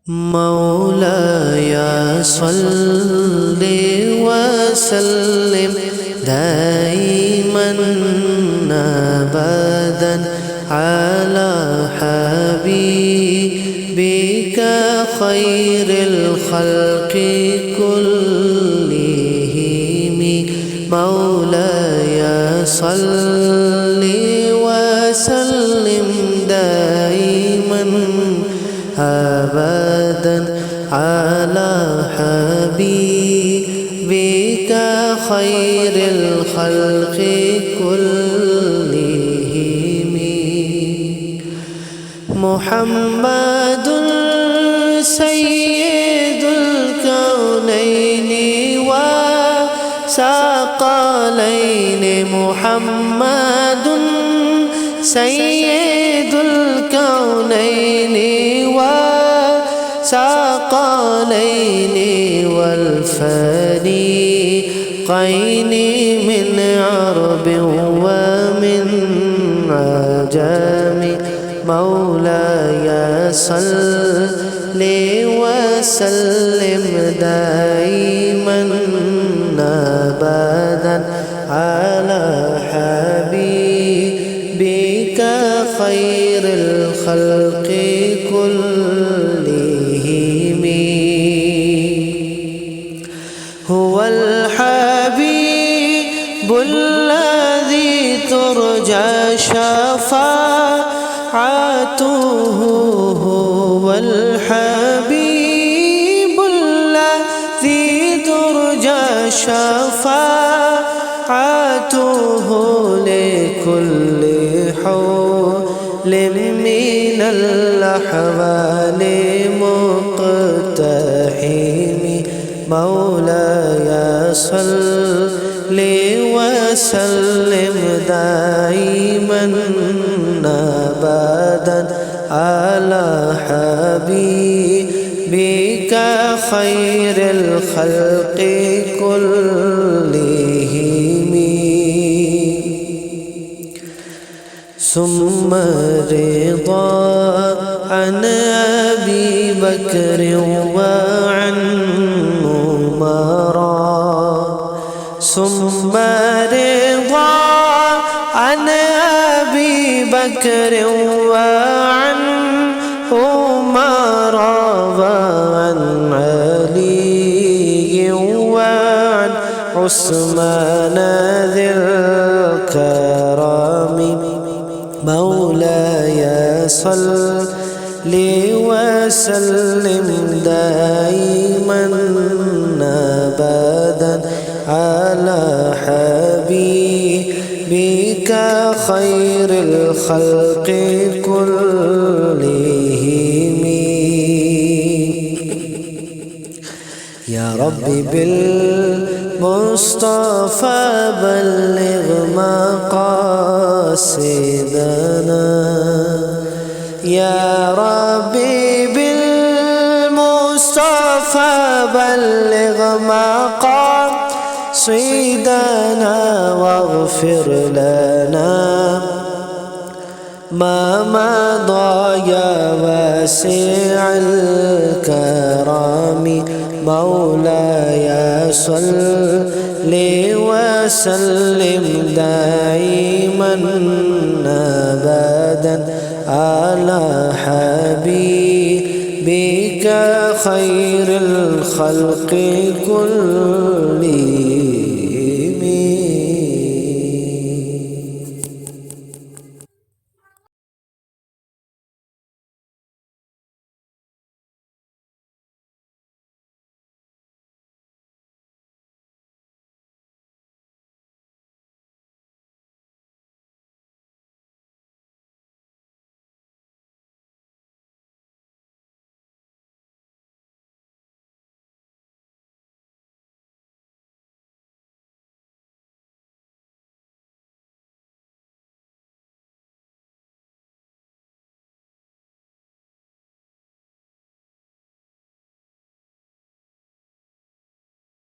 مولاي صل وسلم دائما أبدا على حبيبك خير الخلق كلهم. مولاي صل وسلم دائما أبدا على حبيبك خير الخلق كلهم. محمد سيد الكونين وثقلين. محمد سيد الكونين وثقلين والفريقين من عرب ومن عجم. مولاي صل وسلم دائما أبدا على حبيبك خير الخلق كلهم. هو الحبيب الذي ترجى شفاعته. هو الحبيب الذي ترجى شفاعته لكل حول من الأحوال مقتحم. مولاي صل وسلم دائما أبدا على حبيبك خير الخلق كلهم. ثم رضا عن أبي بكر وعن عمر. ثم رضا عن أبي بكر وعن عمر وعن علي وعن عثمان ذي الكرم. مولاي صل وسلم دائما أبدا على حبيبك خير الخلق كلهم. يا ربي بالمصطفى بلغ مقاصدنا. يا ربي بالمصطفى بلغ مقاصدنا واغفر لنا ما مضى يا واسع الكرم. مولاي صل وسلم دائما أبدا على حبيبك خير الخلق كلهم.